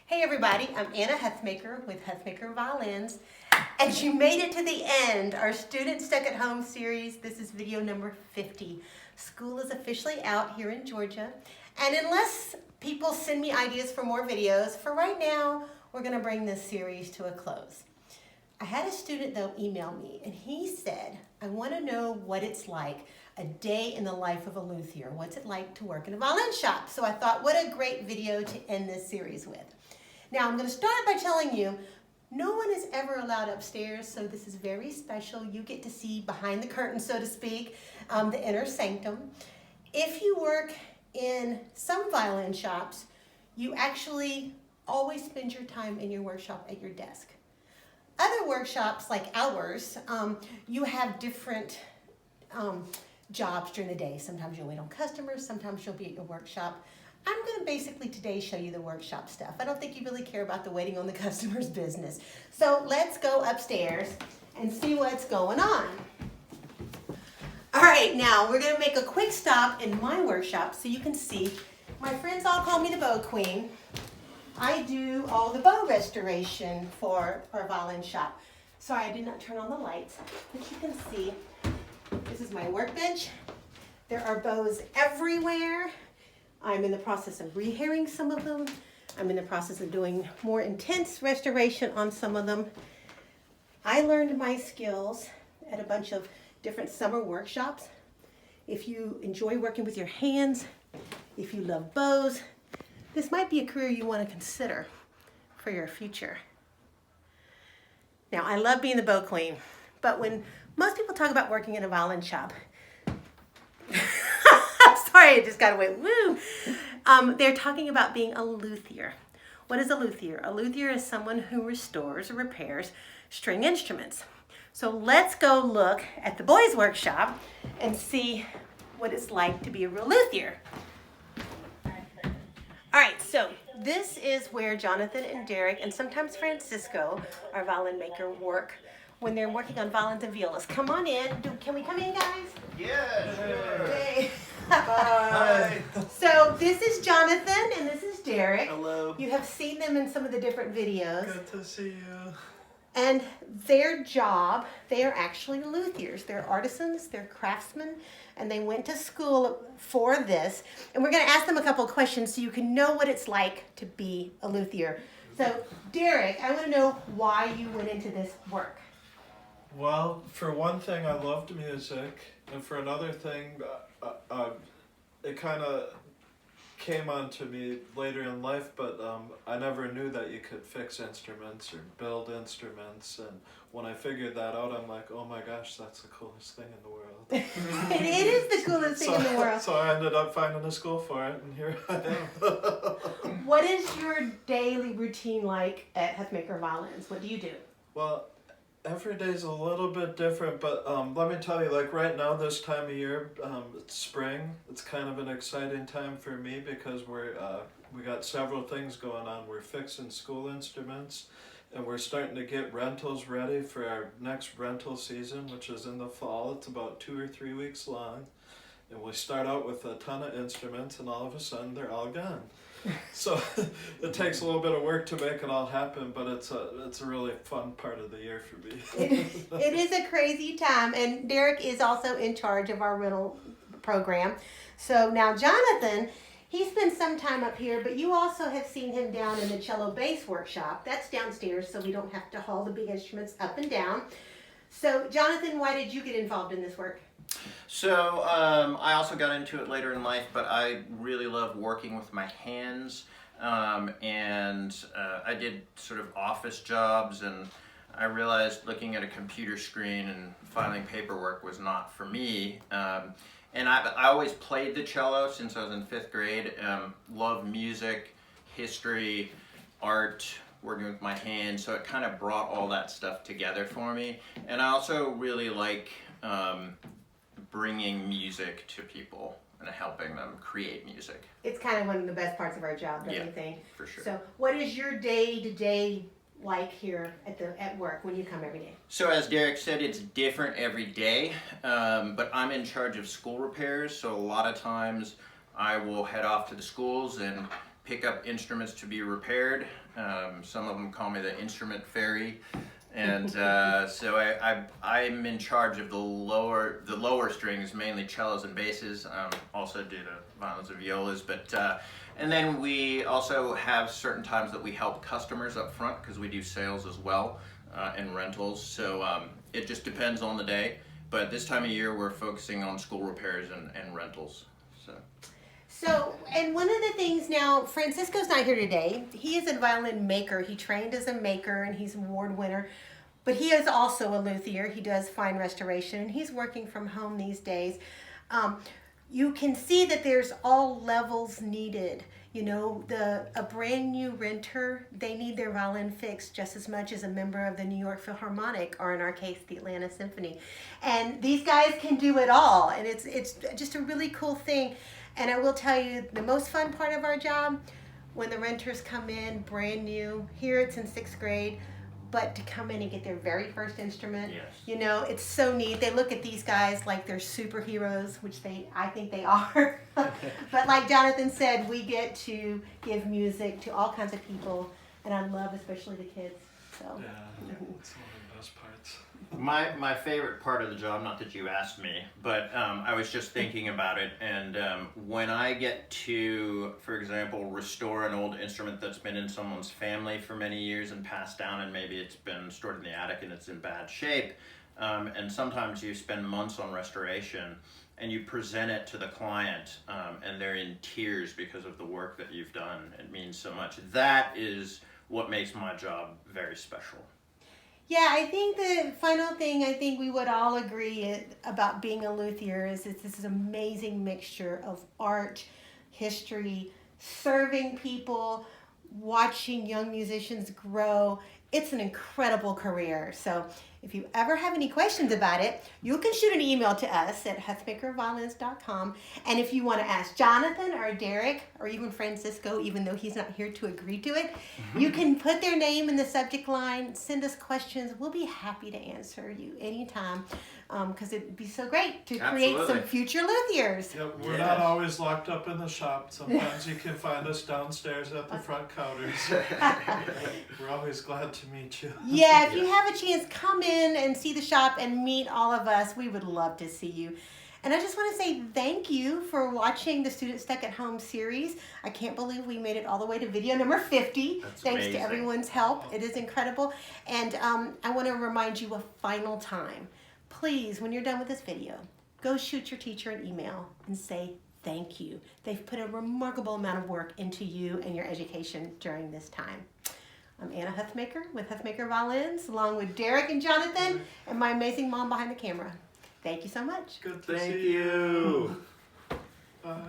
Hey everybody, I'm Anna Huthmaker with Huthmaker Violins, and you made it to the end. Our Student Stuck at Home series, this is video number 50. School is officially out here in Georgia, and unless people send me ideas for more videos, for right now, we're gonna bring this series to a close. I had a student though email me, and he said, I wanna know what it's like a day in the life of a luthier. What's it like to work in a violin shop? So I thought, what a great video to end this series with. Now I'm going to start by telling you, no one is ever allowed upstairs, so this is very special. You get to see behind the curtain, so to speak, the inner sanctum. If you work in some violin shops, you actually always spend your time in your workshop at your desk. Other workshops, like ours, you have different jobs during the day. Sometimes you'll wait on customers, sometimes you'll be at your workshop. I'm going to basically today show you the workshop stuff. I don't think you really care about the waiting on the customer's business. So let's go upstairs and see what's going on. All right, now we're going to make a quick stop in my workshop so you can see. My friends all call me the bow queen. I do all the bow restoration for our violin shop. Sorry, I did not turn on the lights, but you can see this is my workbench. There are bows everywhere. I'm in the process of rehairing some of them. I'm in the process of doing more intense restoration on some of them. I learned my skills at a bunch of different summer workshops. If you enjoy working with your hands, if you love bows, this might be a career you want to consider for your future. Now, I love being the bow queen, but when most people talk about working in a violin shop, sorry, I just got away. Woo! They're talking about being a luthier. What is a luthier? A luthier is someone who restores or repairs string instruments. So let's go look at the boys' workshop and see what it's like to be a real luthier. All right, so this is where Jonathan and Derek and sometimes Francisco, our violin maker, work when they're working on violins and violas. Come on in. Can we come in, guys? Yeah, sure. Hey. Hi. So this is Jonathan and this is Derek. Hello. You have seen them in some of the different videos. Good to see you. And their job, they are actually luthiers. They're artisans, they're craftsmen, and they went to school for this. And we're going to ask them a couple of questions so you can know what it's like to be a luthier. So Derek, I want to know why you went into this work. Well, for one thing, I loved music, and for another thing, it kind of came onto me later in life, but I never knew that you could fix instruments or build instruments, and when I figured that out, I'm like, oh my gosh, that's the coolest thing in the world. It is the coolest thing in the world. So I ended up finding a school for it, and here I am. What is your daily routine like at Huthmaker Violins? What do you do? Well, every day's a little bit different, but let me tell you, like right now, this time of year, it's spring. It's kind of an exciting time for me because we got several things going on. We're fixing school instruments, and we're starting to get rentals ready for our next rental season, which is in the fall. It's about 2 or 3 weeks long, and we start out with a ton of instruments, and all of a sudden they're all gone. So it takes a little bit of work to make it all happen, but it's a really fun part of the year for me. It is a crazy time, and Derek is also in charge of our rental program. So now Jonathan, he spends some time up here, but you also have seen him down in the cello bass workshop. That's downstairs, so we don't have to haul the big instruments up and down. So Jonathan, why did you get involved in this work? So I also got into it later in life, but I really love working with my hands, and I did sort of office jobs, and I realized looking at a computer screen and filing paperwork was not for me. And I always played the cello since I was in 5th grade. Love music, history, art, working with my hands, so it kind of brought all that stuff together for me. And I also really like bringing music to people and helping them create music. It's kind of one of the best parts of our job, don't you think? For sure. So what is your day-to-day like here at work when you come every day? So as Derek said, it's different every day, but I'm in charge of school repairs, so a lot of times I will head off to the schools and pick up instruments to be repaired. Some of them call me the instrument fairy. And so I'm in charge of the lower strings, mainly cellos and basses. Also do the violins and violas, but and then we also have certain times that we help customers up front because we do sales as well and rentals. So it just depends on the day. But this time of year, we're focusing on school repairs and rentals. So, and one of the things now, Francisco's not here today. He is a violin maker. He trained as a maker and he's an award winner. But he is also a luthier. He does fine restoration and he's working from home these days. You can see that there's all levels needed. You know, a brand new renter, they need their violin fixed just as much as a member of the New York Philharmonic, or in our case, the Atlanta Symphony. And these guys can do it all. And it's just a really cool thing. And I will tell you, the most fun part of our job, when the renters come in brand new, here it's in 6th grade, but to come in and get their very first instrument, Yes. you know, it's so neat. They look at these guys like they're superheroes, which I think they are. But like Jonathan said, we get to give music to all kinds of people, and I love especially the kids. So. Yeah, it's one of the best parts. My favorite part of the job, not that you asked me, but I was just thinking about it, and when I get to, for example, restore an old instrument that's been in someone's family for many years and passed down, and maybe it's been stored in the attic and it's in bad shape, and sometimes you spend months on restoration, and you present it to the client, and they're in tears because of the work that you've done. It means so much. That is what makes my job very special. Yeah, I think the final thing I think we would all agree about being a luthier is this amazing mixture of art, history, serving people, watching young musicians grow. It's an incredible career. So if you ever have any questions about it, you can shoot an email to us at huthmakerviolins.com. And if you want to ask Jonathan or Derek or even Francisco, even though he's not here to agree to it, you can put their name in the subject line, send us questions. We'll be happy to answer you anytime because it'd be so great to create some future luthiers. Yeah, we're not always locked up in the shop. Sometimes you can find us downstairs at the front counters. We're always glad to meet you. Yeah, if you have a chance, come in and see the shop and meet all of us. We would love to see you. And I just want to say thank you for watching the Student Stuck at Home series. I can't believe we made it all the way to video number 50. That's thanks amazing. to everyone's help. It is incredible. And I want to remind you a final time. Please, when you're done with this video, go shoot your teacher an email and say thank you. They've put a remarkable amount of work into you and your education during this time. I'm Anna Huthmaker with Huthmaker Violins, along with Derek and Jonathan, and my amazing mom behind the camera. Thank you so much. Good to Thank see you.